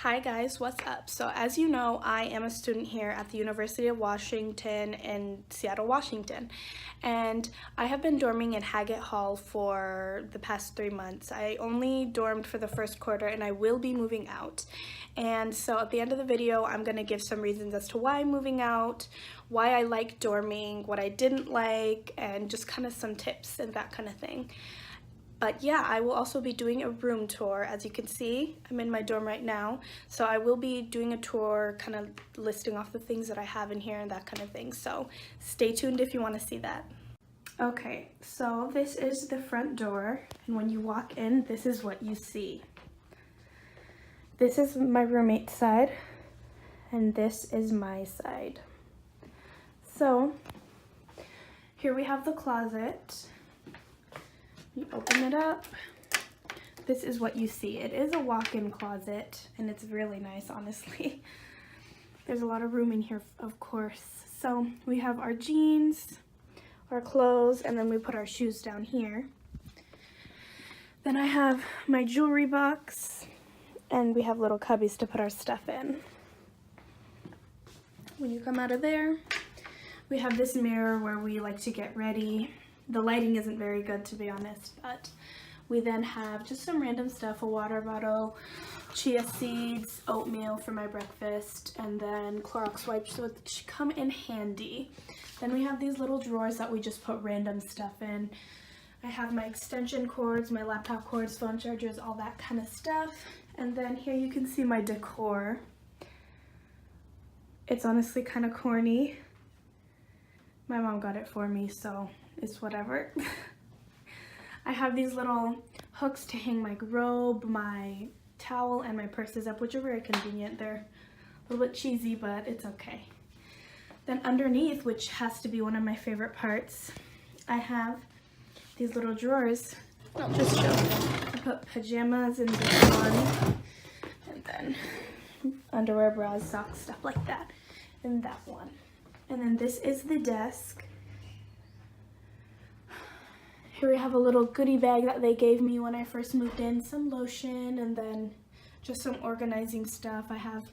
Hi guys, what's up? So as you know, I am a student here at the University of Washington in Seattle, Washington. And I have been dorming in Haggett Hall for the past 3 months. I only dormed for the first quarter and I will be moving out. And so at the end of the video, I'm gonna give some reasons as to why I'm moving out, why I like dorming, what I didn't like, and just kind of some tips and that kind of thing. But yeah, I will also be doing a room tour. As you can see, I'm in my dorm right now. So I will be doing a tour, kind of listing off the things that I have in here and that kind of thing. So stay tuned if you want to see that. Okay, so this is the front door. And when you walk in, this is what you see. This is my roommate's side, and this is my side. So here we have the closet. You open it up, this is what you see. It is a walk-in closet and it's really nice, honestly. There's a lot of room in here, of course. So we have our jeans, our clothes, and then we put our shoes down here. Then I have my jewelry box and we have little cubbies to put our stuff in. When you come out of there, we have this mirror where we like to get ready. The lighting isn't very good, to be honest, but we then have just some random stuff, a water bottle, chia seeds, oatmeal for my breakfast, and then Clorox wipes, which come in handy. Then we have these little drawers that we just put random stuff in. I have my extension cords, my laptop cords, phone chargers, all that kind of stuff. And then here you can see my decor. It's honestly kind of corny. My mom got it for me, so it's whatever. I have these little hooks to hang my robe, my towel, and my purses up, which are very convenient. They're a little bit cheesy, but it's okay. Then underneath, which has to be one of my favorite parts, I have these little drawers. I'll just show you. I put pajamas in this one, and then underwear, bras, socks, stuff like that in that one. And then this is the desk. Here we have a little goodie bag that they gave me when I first moved in, some lotion, and then just some organizing stuff. I have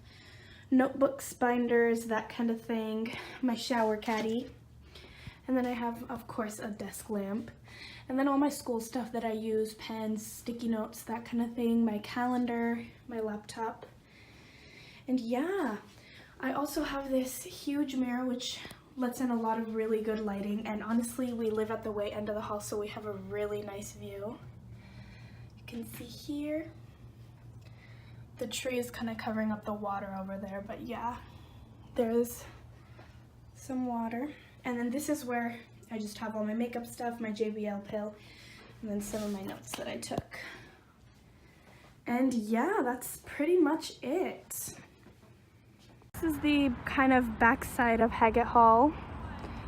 notebooks, binders, that kind of thing, my shower caddy, and then I have, of course, a desk lamp, and then all my school stuff that I use, pens, sticky notes, that kind of thing, my calendar, my laptop, and yeah. I also have this huge mirror which lets in a lot of really good lighting, and honestly we live at the way end of the hall, so we have a really nice view. You can see here the tree is kind of covering up the water over there, but yeah, there's some water. And then this is where I just have all my makeup stuff, my JBL pill, and then some of my notes that I took. And yeah, that's pretty much it. This is the kind of backside of Haggett Hall.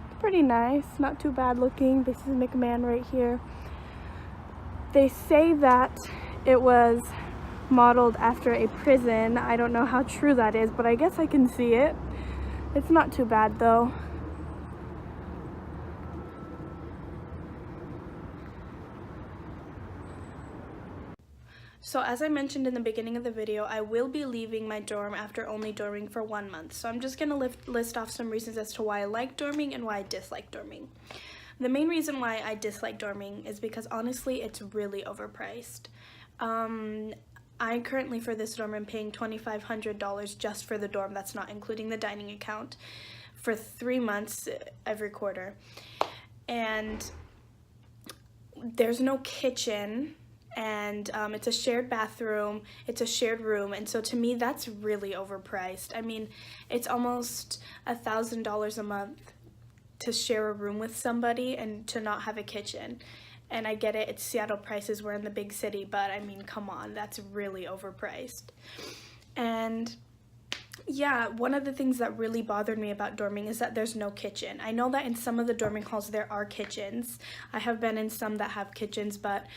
It's pretty nice, not too bad looking. This is McMahon right here. They say that it was modeled after a prison. I don't know how true that is, but I guess I can see it. It's not too bad though. So as I mentioned in the beginning of the video, I will be leaving my dorm after only dorming for 1 month. So I'm just gonna list off some reasons as to why I like dorming and why I dislike dorming. The main reason why I dislike dorming is because honestly, it's really overpriced. I currently for this dorm am paying $2,500 just for the dorm. That's not including the dining account for 3 months every quarter. And there's no kitchen. And it's a shared bathroom, it's a shared room, and so to me that's really overpriced. I mean, it's almost $1,000 a month to share a room with somebody and to not have a kitchen. And I get it, it's Seattle prices, we're in the big city, but I mean, come on, that's really overpriced. And yeah, one of the things that really bothered me about dorming is that there's no kitchen. I know that in some of the dorming halls there are kitchens. I have been in some that have kitchens, but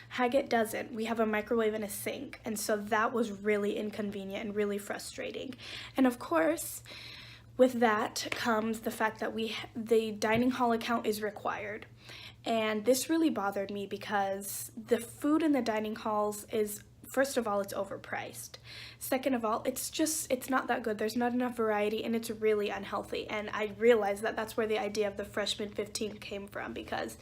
Haggett doesn't. We have a microwave and a sink, and so that was really inconvenient and really frustrating. And of course, with that comes the fact that the dining hall account is required. And this really bothered me because the food in the dining halls is first of all, it's overpriced. Second of all, it's not that good. There's not enough variety, and it's really unhealthy. And I realized that that's where the idea of the Freshman 15 came from, because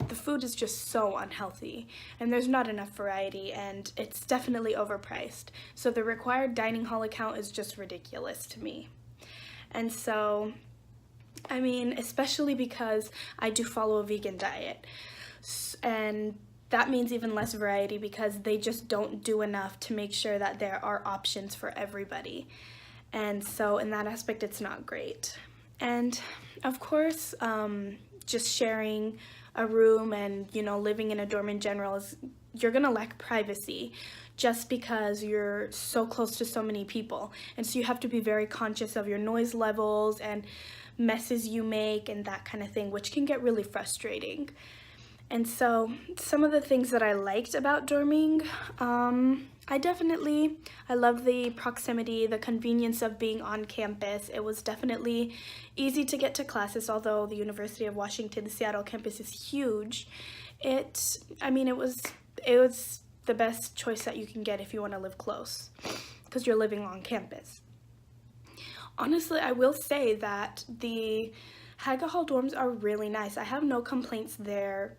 the food is just so unhealthy, and there's not enough variety, and it's definitely overpriced. So the required dining hall account is just ridiculous to me. And so, I mean, especially because I do follow a vegan diet, and that means even less variety because they just don't do enough to make sure that there are options for everybody. And so in that aspect, it's not great. And of course, just sharing a room and, you know, living in a dorm in general you're gonna lack privacy just because you're so close to so many people. And so you have to be very conscious of your noise levels and messes you make and that kind of thing, which can get really frustrating. And so some of the things that I liked about dorming, I love the proximity, the convenience of being on campus. It was definitely easy to get to classes, although the University of Washington, the Seattle campus is huge. It was the best choice that you can get if you want to live close, because you're living on campus. Honestly, I will say that the Haggett Hall dorms are really nice. I have no complaints there.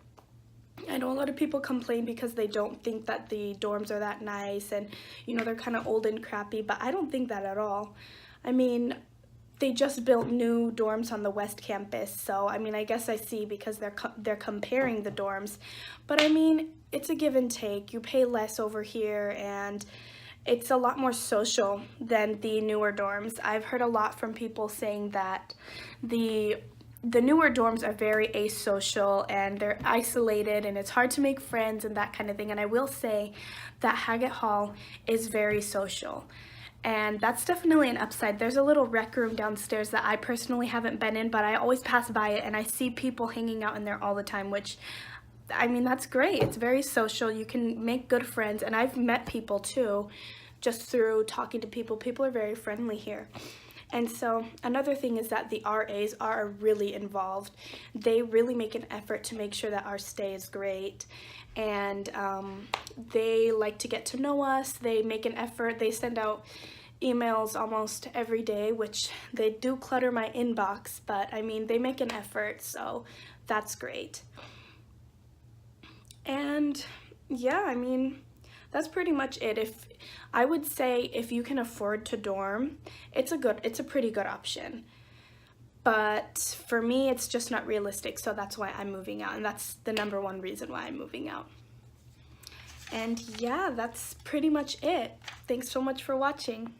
I know a lot of people complain because they don't think that the dorms are that nice and, you know, they're kind of old and crappy, but I don't think that at all. I mean, they just built new dorms on the West Campus, so I mean, I guess I see because they're comparing the dorms, but I mean, it's a give and take. You pay less over here, and it's a lot more social than the newer dorms. I've heard a lot from people saying that the newer dorms are very asocial and they're isolated and it's hard to make friends and that kind of thing. And I will say that Haggett Hall is very social. And that's definitely an upside. There's a little rec room downstairs that I personally haven't been in, but I always pass by it and I see people hanging out in there all the time, which, I mean, that's great. It's very social. You can make good friends, and I've met people too, just through talking to people. People are very friendly here. And so another thing is that the RAs are really involved. They really make an effort to make sure that our stay is great, and they like to get to know us. They make an effort. They send out emails almost every day, which they do clutter my inbox, but I mean, they make an effort, so that's great. And yeah, I mean, that's pretty much it. I would say if you can afford to dorm, it's a pretty good option. But for me, it's just not realistic, so that's why I'm moving out, and that's the #1 reason why I'm moving out. And yeah, that's pretty much it. Thanks so much for watching.